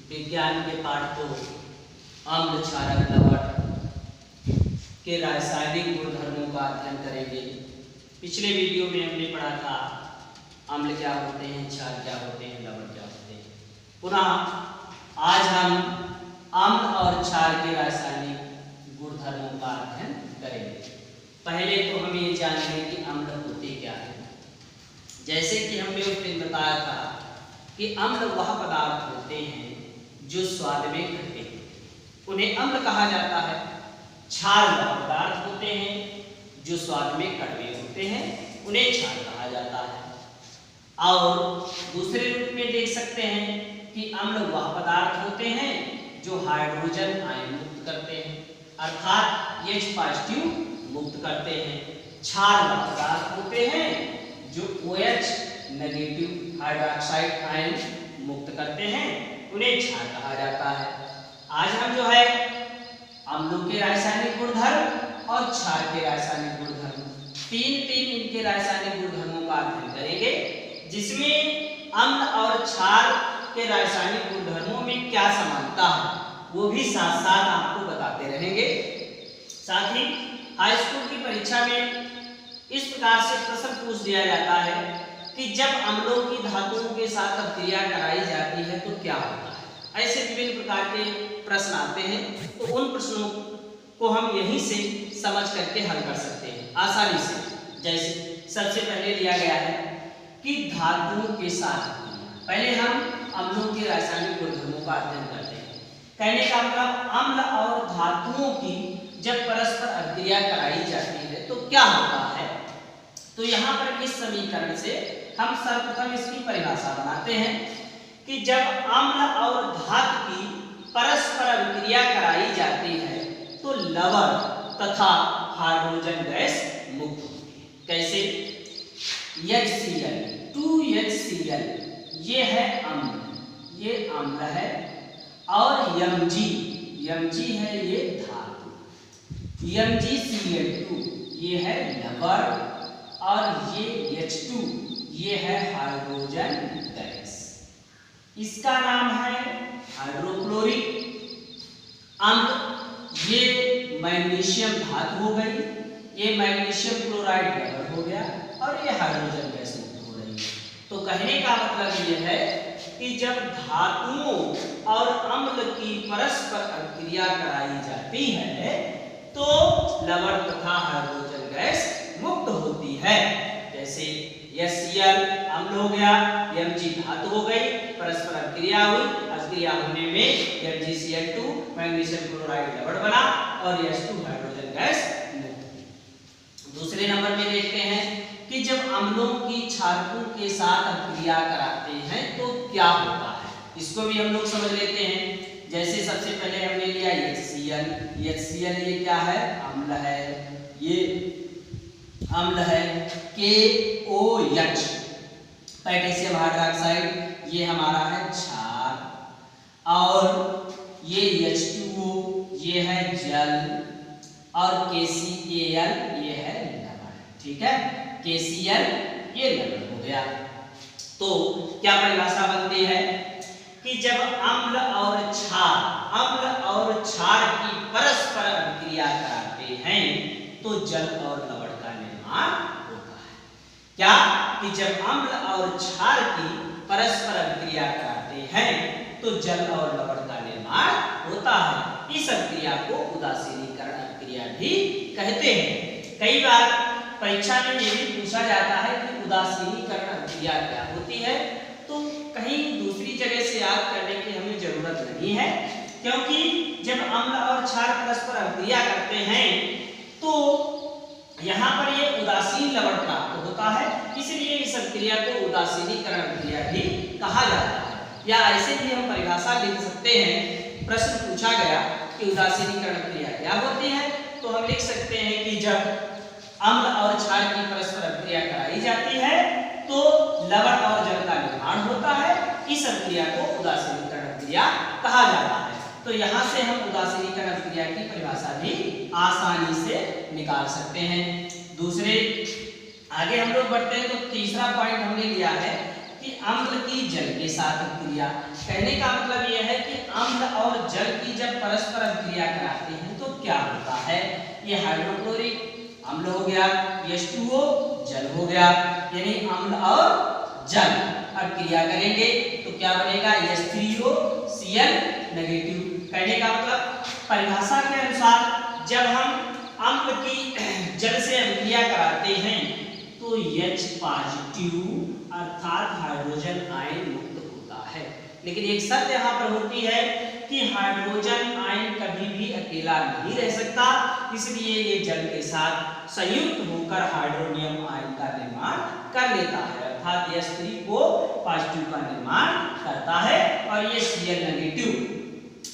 विज्ञान के पाठ को अम्ल क्षारक लवण के रासायनिक गुणधर्मों का अध्ययन करेंगे। पिछले वीडियो में हमने पढ़ा था अम्ल क्या होते हैं, क्षार क्या होते हैं, लवण क्या होते हैं। पुनः आज हम अम्ल और क्षार के रासायनिक गुणधर्मों का अध्ययन करेंगे। पहले तो हमें ये जानना है कि अम्ल होते क्या है। जैसे कि हमने उस दिन बताया था कि अम्ल वह पदार्थ होते हैं जो स्वाद में खट्टे हैं, उन्हें अम्ल कहा जाता है। क्षार वह पदार्थ होते हैं जो स्वाद में कड़वे होते हैं, उन्हें क्षार कहा जाता है। और दूसरे रूप में देख सकते हैं कि अम्ल वह पदार्थ होते हैं जो हाइड्रोजन आयन मुक्त करते हैं, अर्थात H+ मुक्त करते हैं। क्षार वह पदार्थ होते हैं जो OH नेगेटिव हाइड्रोक्साइड आयन मुक्त करते हैं, उन्हें क्षार कहा जाता है। आज हम जो है अम्लों के रासायनिक गुणधर्म और क्षार के रासायनिक गुणधर्म तीन इनके रासायनिक गुणधर्मों का अध्ययन करेंगे, जिसमें अम्ल और क्षार के रासायनिक गुणधर्मों में क्या समानता है वो भी साथ साथ आपको बताते रहेंगे। साथ ही हाई स्कूल की परीक्षा में इस प्रकार से प्रश्न पूछ दिया जाता है कि जब अम्लों की धातुओं के साथ अभिक्रिया कराई जाती है तो क्या होता है। ऐसे विभिन्न प्रकार के प्रश्न आते हैं, तो उन प्रश्नों को हम यहीं से समझ करके हल कर सकते हैं आसानी से। जैसे सबसे पहले लिया गया है कि धातुओं के साथ, पहले हम अम्लों के रासायनिक गुणधर्मों का अध्ययन करते हैं। कहने का मतलब अम्ल और धातुओं की जब परस्पर अभिक्रिया कराई जाती है तो क्या होता है। तो यहाँ पर इस समीकरण से हम सर्वप्रथम इसकी परिभाषा बनाते हैं कि जब अम्ल और धातु की परस्पर अभिक्रिया कराई जाती है तो लवण तथा हाइड्रोजन गैस मुक्त होती है। कैसे? HCl 2HCl ये है अम्ल, ये अम्ल है, और Mg है ये धातु, MgCl2 ये है लवण, और ये H2 ये है हाइड्रोजन गैस। इसका नाम है हाइड्रोक्लोरिक अम्ल। ये मैग्नीशियम धातु हो गई, ये मैग्नीशियम क्लोराइड लवण हो गया, और ये हाइड्रोजन गैस मुक्त हो रही है। तो कहने का मतलब ये है कि जब धातुओं और अम्ल की परस्पर अभिक्रिया कराई जाती है तो लवण तथा हाइड्रोजन गैस मुक्त होती है। जैसे HCl अम्ल हो गया, Mg धातु हो गई, परस्पर अभिक्रिया हुई, अभिक्रिया होने में MgCl2 मैग्नीशियम क्लोराइड लवण बना, और H2 हाइड्रोजन गैस मुक्त। दूसरे नंबर में देखते हैं कि जब अम्लों की क्षारकों के साथ अभिक्रिया कराते हैं तो क्या होता है। इसको भी हम लोग समझ लेते हैं। जैसे सबसे पहले हमने लिया HCl ये क्या है? अम्ल है, ये अम्ल है KOH पोटेशियम हाइड्रोक्साइड, ये हमारा है क्षार, और ये H2O ये है जल, और KCAl ये है लवण। ठीक है, KCl ये लवण हो गया। तो क्या परिभाषा बनती है कि जब अम्ल और क्षार की परस्पर अभिक्रिया कराते हैं तो जल और लवण का निर्माण होता है। क्या? कि जब अम्ल और क्षार की परस्पर अभिक्रिया कराते हैं तो जल और लवण का निर्माण होता है। इस अभिक्रिया को उदासीनीकरण अभिक्रिया भी कहते हैं। कई बार परीक्षा में ये भी पूछा जाता है कि उदासीनीकरण अभिक्रिया क्या होती है, तो कहीं दूसरी जगह से याद करने की हमें जरूरत नहीं है, क्योंकि जब अम्ल और क्षार परस्पर अभिक्रिया करते हैं तो यहाँ पर ये उदासीन लवण प्राप्त होता है, इसलिए इस अभिक्रिया को उदासीनीकरण अभिक्रिया भी कहा जाता है। या ऐसे भी हम परिभाषा लिख सकते हैं, प्रश्न पूछा गया कि उदासीनीकरण अभिक्रिया क्या होती है, तो हम लिख सकते हैं कि जब अम्ल और क्षार की परस्पर अभिक्रिया कराई जाती है तो लवण और जल का निर्माण होता है। इस अभिक्रिया को उदासीनीकरण अभिक्रिया कहा जाता है। तो यहाँ से हम उदासीनीकरण अभिक्रिया की परिभाषा भी आसानी से निकाल सकते हैं। दूसरे आगे हम लोग बढ़ते हैं तो तीसरा पॉइंट हमने लिया है कि अम्ल की जल के साथ क्रिया। कहने का मतलब यह है कि अम्ल और जल की जब परस्पर क्रिया कराते हैं तो क्या होता है। ये हाइड्रोक्लोरिक अम्ल हो गया, H2O जल हो गया, यानी अम्ल और जल अब क्रिया करेंगे तो क्या बनेगा, H3OCl नेगेटिव। कहने का मतलब परिभाषा के अनुसार जब हम अम्ल की जल से क्रिया कराते हैं तो H पॉजिटिव अर्थात हाइड्रोजन आयन मुक्त होता है। लेकिन एक शर्त यहाँ पर होती है कि हाइड्रोजन आयन कभी भी अकेला नहीं रह सकता, इसलिए ये जल के साथ संयुक्त होकर हाइड्रोनियम आयन का निर्माण कर लेता है, अर्थात H3 को पॉजिटिव का निर्माण करता है और ये Cl नेगेटिव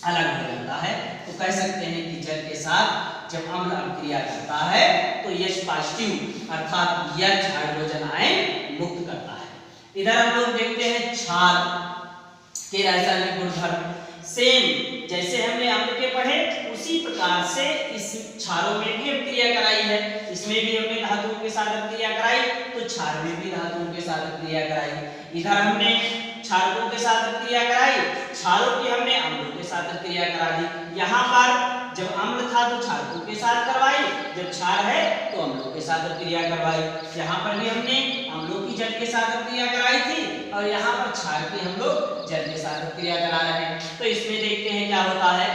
अलग हो जाता है। तो कह सकते हैं कि जल के साथ जब अम्ल अभिक्रिया करता है तो H पॉजिटिव अर्थात H हाइड्रोजन आयन मुक्त करता है। इधर हम लोग देखते हैं क्षार के रासायनिक गुणधर्म। सेम जैसे हमने अम्ल के पढ़े उसी प्रकार से इस क्षारों में भी अभिक्रिया कराई है। इसमें भी हमने धातुओं के साथ अभिक्रिया कराई तो क्षार में भी धातुओं के साथ अभिक्रिया कराई। इधर हमने क्षारकों के साथ अभिक्रिया कराई, क्षारों की हमने अम्लों के साथ अभिक्रिया करा दी। यहाँ पर जब अम्ल था तो क्षारकों के साथ करवाई, जब क्षार है तो अम्लों के साथ अभिक्रिया करवाई। यहाँ पर भी हमने अम्लों की जल के साथ अभिक्रिया कराई थी और यहाँ पर क्षार की हम लोग जल के साथ अभिक्रिया करा रहे हैं। तो इसमें देखते हैं क्या होता है,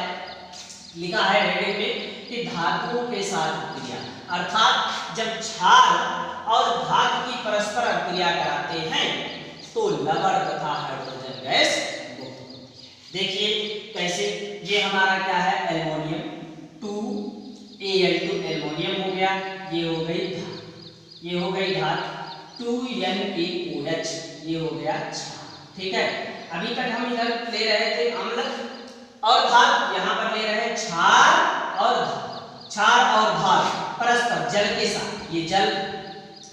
लिखा है हेडिंग में कि धातुओं के साथ अभिक्रिया, अर्थात जब क्षार और धातु की परस्पर अभिक्रिया कराते हैं तो लवण तथा हाइड्रोजन गैस मुक्त होती है। देखिए कैसे, ये हमारा क्या है, एल्युमिनियम 2Al2 एल्युमिनियम हो गया, ये हो गई धातु, ये हो गई धातु 2NaOH, ये हो गया क्षार। ठीक है, अभी तक हम इधर ले रहे थे अम्ल और धातु, यहाँ पर ले रहे हैं क्षार और धातु। क्षार और धातु परस्पर जल के साथ, ये जल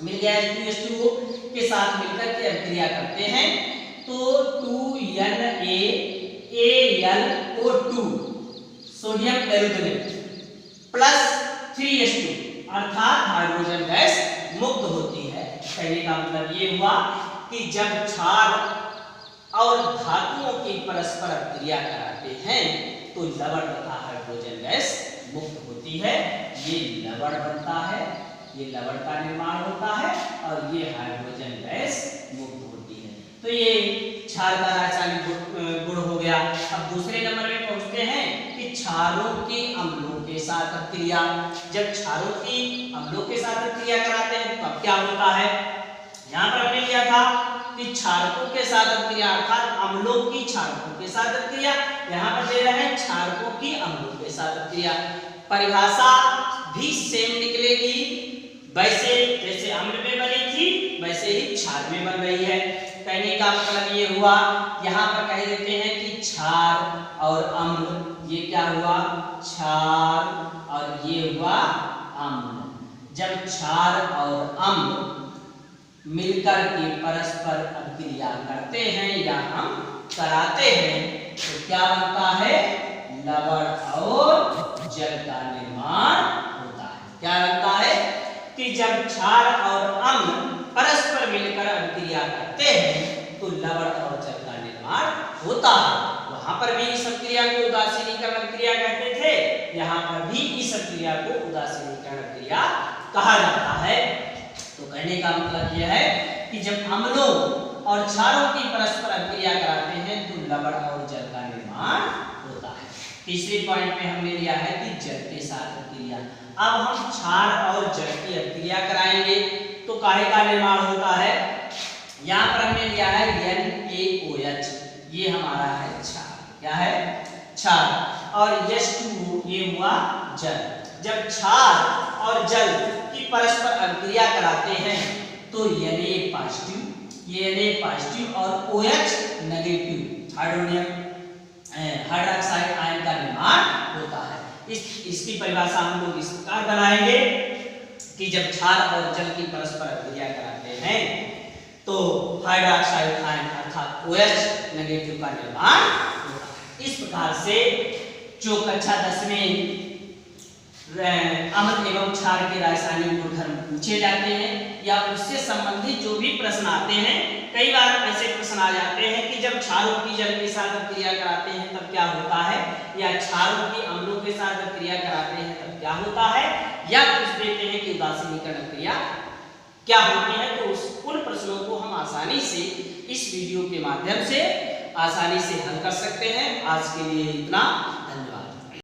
मिल गया H2O के साथ मिलकर के अभिक्रिया करते हैं तो 2NaAlO2 sodium aluminate plus 3H2 अर्थात हाइड्रोजन गैस मुक्त होती है। कहने का मतलब ये हुआ कि जब क्षार और धातुओं की परस्पर अभिक्रिया कराते हैं तो लवण तथा हाइड्रोजन गैस मुक्त होती है, ये लवण बनता है, ये लवण का निर्माण होता है और ये हाइड्रोजन गैस मुक्त होती है। तो ये क्षार का रासायनिक गुण हो गया। अब दूसरे नंबर में पहुंचते हैं कि क्षारों की अम्लों के साथ अभिक्रिया। जब क्षारों की अम्लों के साथ अभिक्रिया कराते हैं तब क्या होता है, यहाँ पर हमने लिया था कि क्षारकों के साथ अभिक्रिया अर्थात अम्लों की क्षारकों के साथ अभिक्रिया, यहाँ पर दे रहे हैं क्षारकों की अम्लों के साथ अभिक्रिया। परिभाषा भी सेम निकलेगी, वैसे जैसे अम्ल में बनी थी वैसे ही क्षार में बन रही है। कहने का मतलब ये हुआ, यहाँ पर कह देते हैं कि क्षार और अम्ल, ये क्या हुआ, क्षार और ये हुआ अम्ल। जब क्षार और अम्ल मिलकर के परस्पर अभिक्रिया करते हैं या हम कराते हैं तो क्या बनता है, लवण और जल का निर्माण होता है। क्या बनता है कि जब क्षार और अम्ल परस्पर मिलकर अभिक्रिया करते हैं तो लवण और जल का निर्माण होता है। वहां पर भी इस अभिक्रिया को उदासीनीकरण अभिक्रिया कहते थे, यहाँ पर भी इस अभिक्रिया को उदासीनीकरण अभिक्रिया कहा जाता है। तो कहने का मतलब यह है कि जब अम्लों और क्षारों की परस्पर अभिक्रिया कराते हैं तो लवण और जल का निर्माण होता है। तीसरे पॉइंट में हमने लिया है कि जल के साथ अभिक्रिया। अब हम क्षार और जल की अभिक्रिया कराएंगे तो काहे का निर्माण होता है, यहाँ पर हमने लिया है NaOH, ये हमारा है क्षार, क्या है, क्षार, और H2O ये हुआ जल। जब क्षार और जल की परस्पर अभिक्रिया कराते हैं तो Na पॉजिटिव और OH negative hydronium hydroxide ion का निर्माण होता है। इसकी परिभाषा हम लोग इस प्रकार बनाएंगे कि जब क्षार और जल की परस्पर अभिक्रिया कराते हैं तो हाइड्रोक्साइड आयन अर्थात OH नेगेटिव का निर्माण होता है। इस प्रकार से जो कक्षा 10 में अम्ल एवं क्षार के रासायनिक गुणधर्म पूछे जाते हैं या उससे संबंधित जो भी प्रश्न आते हैं। कई बार ऐसे प्रश्न आ जाते हैं कि जब क्षारों की जल के साथ क्रिया कराते हैं तब क्या होता है, या क्षारों की अम्लों के साथ जब क्रिया कराते हैं तब क्या होता है, या पूछ देते हैं कि उदासीनीकरण क्रिया क्या होती है। तो उन प्रश्नों को हम आसानी से इस वीडियो के माध्यम से आसानी से हल कर सकते हैं। आज के लिए इतना।